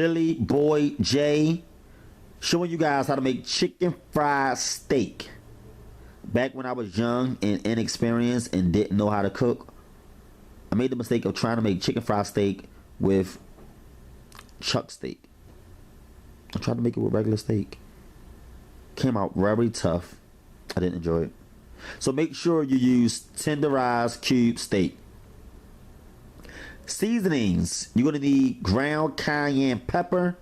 Philly Boy J, showing you guys how to make chicken fried steak. Back when I was young and inexperienced and didn't know how to cook, I made the mistake of trying to make chicken fried steak with chuck steak. I tried to make it with regular steak. Came out very tough. I didn't enjoy it. So make sure you use tenderized cube steak. Seasonings. You're going to need ground cayenne pepper,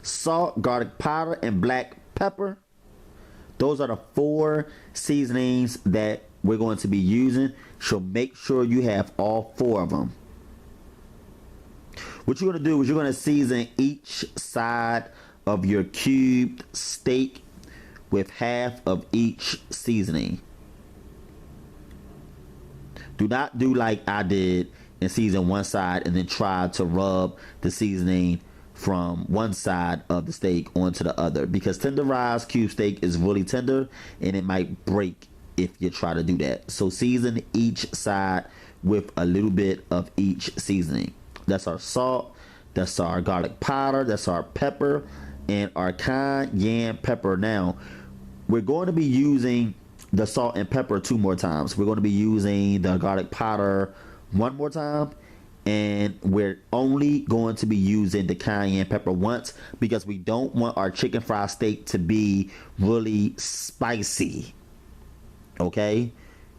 salt, garlic powder, and black pepper. Those are the 4 seasonings that we're going to be using. So make sure you have all 4 of them. What you're going to do is you're going to season each side of your cubed steak with half of each seasoning. Do not do like I did and season one side and then try to rub the seasoning from one side of the steak onto the other, because tenderized cube steak is really tender and it might break if you try to do that. So season each side with a little bit of each seasoning. That's our salt, that's our garlic powder, that's our pepper, and our cayenne pepper. Now we're going to be using the salt and pepper 2 more times. We're going to be using the garlic powder 1 more time, and we're only going to be using the cayenne pepper once, because we don't want our chicken fried steak to be really spicy. Okay,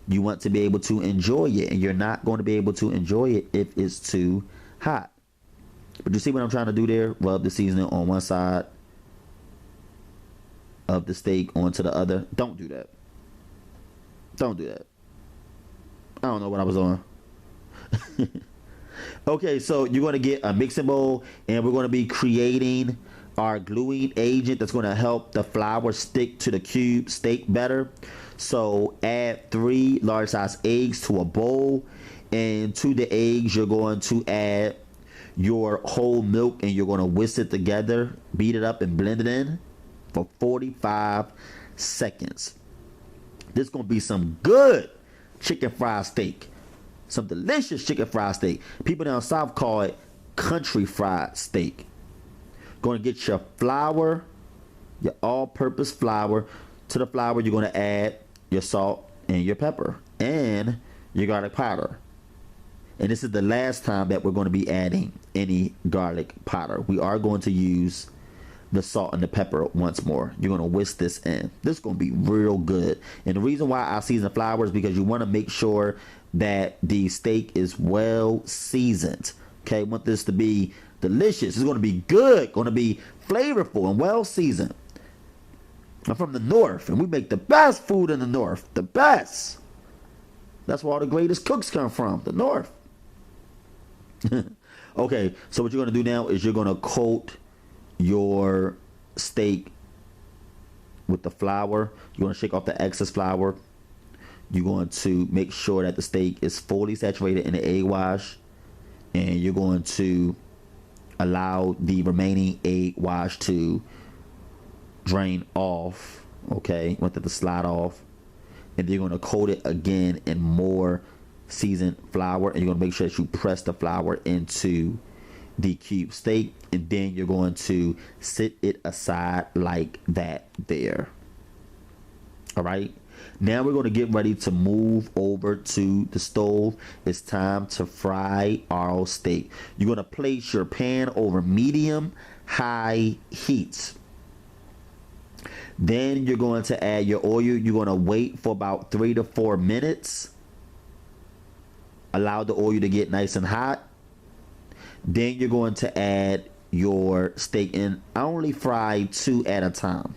you want to be able to enjoy it, and you're not going to be able to enjoy it if it's too hot. But you see what I'm trying to do there? Rub the seasoning on one side of the steak onto the other. Don't do that. Don't do that. I don't know what I was on. Okay, so you're going to get a mixing bowl, and we're going to be creating our gluing agent that's going to help the flour stick to the cube steak better. So add 3 large size eggs to a bowl, and to the eggs you're going to add your whole milk, and you're going to whisk it together, beat it up, and blend it in for 45 seconds. This is going to be some good chicken fried steak. Some delicious chicken fried steak. People down south call it country fried steak. Going to get your flour, your all-purpose flour. To the flour, you're going to add your salt and your pepper and your garlic powder. And this is the last time that we're going to be adding any garlic powder. We are going to use the salt and the pepper once more. You're going to whisk this in. This is going to be real good. And the reason why I season flour is because you want to make sure that the steak is well seasoned. Okay, I want this to be delicious. It's going to be good, going to be flavorful and well seasoned. I'm from the north, and we make the best food in the north. The best. That's where all the greatest cooks come from, the north. Okay, so what you're going to do now is you're going to coat your steak with the flour. You're going to shake off the excess flour. You're going to make sure that the steak is fully saturated in the egg wash, and you're going to allow the remaining egg wash to drain off. Okay, you want that to slide off, and then you're going to coat it again in more seasoned flour, and you're going to make sure that you press the flour into the cube steak, and then you're going to sit it aside like that there. All right, now we're going to get ready to move over to the stove. It's time to fry our steak. You're going to place your pan over medium high heat. Then you're going to add your oil. You're going to wait for about 3 to 4 minutes. Allow the oil to get nice and hot. Then you're going to add your steak in. I only fry 2 at a time,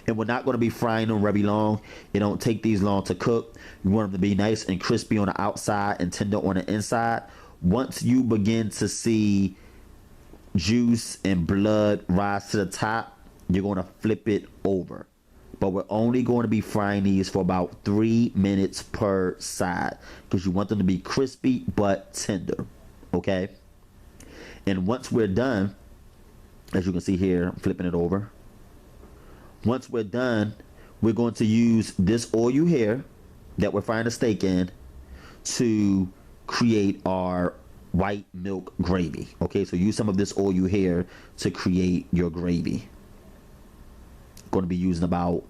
and we're not going to be frying them very long. It don't take these long to cook. You want them to be nice and crispy on the outside and tender on the inside. Once you begin to see juice and blood rise to the top, you're going to flip it over. But we're only going to be frying these for about 3 minutes per side, because you want them to be crispy but tender. Okay, and once we're done, as you can see here, I'm flipping it over. Once we're done, we're going to use this oil here that we're frying the steak in to create our white milk gravy. Okay, so use some of this oil here to create your gravy. Going to be using about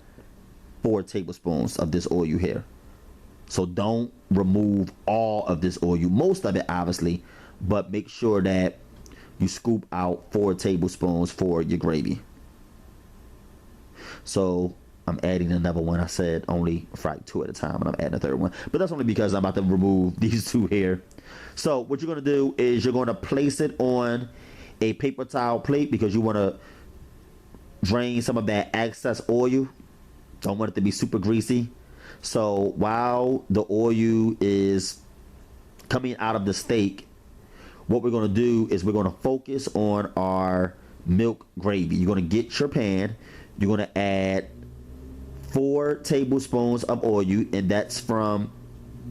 4 tablespoons of this oil here. So don't remove all of this oil, most of it obviously, but make sure that you scoop out 4 tablespoons for your gravy. So I'm adding another one. I said only fry 2 at a time, and I'm adding a third one, but that's only because I'm about to remove these 2 here. So what you're going to do is you're going to place it on a paper towel plate because you want to drain some of that excess oil. Don't want it to be super greasy. So while the oil is coming out of the steak, what we're going to do is we're going to focus on our milk gravy. You're going to get your pan. You're going to add 4 tablespoons of oil, and that's from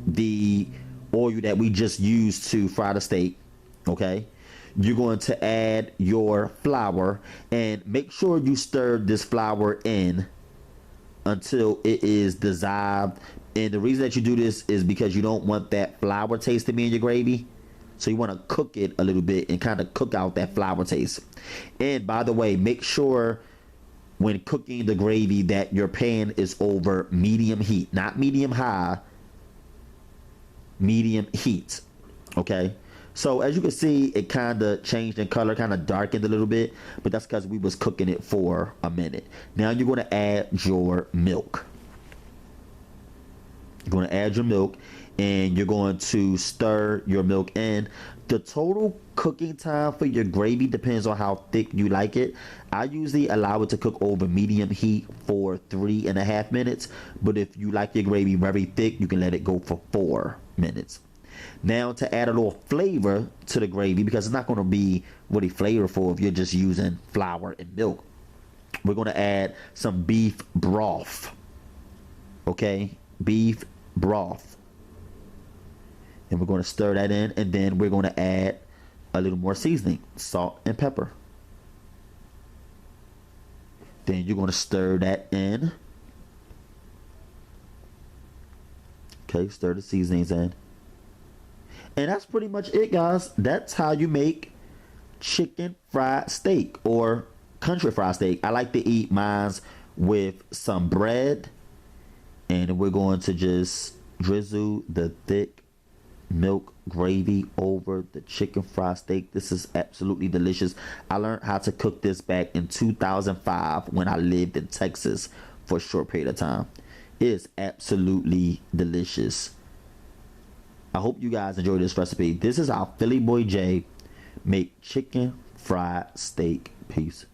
the oil that we just used to fry the steak. Okay, you're going to add your flour, and make sure you stir this flour in until it is dissolved. And the reason that you do this is because you don't want that flour taste to be in your gravy. So you want to cook it a little bit and kind of cook out that flour taste. And by the way, make sure when cooking the gravy that your pan is over medium heat, not medium high, medium heat. Okay, so as you can see, it kind of changed in color, kind of darkened a little bit, but that's because we was cooking it for a minute. Now you're going to add your milk. You're going to add your milk, and you're going to stir your milk in. The total cooking time for your gravy depends on how thick you like it. I usually allow it to cook over medium heat for 3.5 minutes, but if you like your gravy very thick, you can let it go for 4 minutes. Now to add a little flavor to the gravy, because it's not going to be really flavorful if you're just using flour and milk, we're going to add some beef broth. Okay, beef broth. And we're going to stir that in, and then we're going to add a little more seasoning, salt and pepper. Then you're going to stir that in. Okay, stir the seasonings in. And that's pretty much it, guys. That's how you make chicken fried steak or country fried steak. I like to eat mine with some bread, and we're going to just drizzle the thick milk gravy over the chicken fried steak. This is absolutely delicious. I learned how to cook this back in 2005 when I lived in Texas for a short period of time. It is absolutely delicious. I hope you guys enjoy this recipe. This is how Philly Boy J make chicken fried steak. Peace.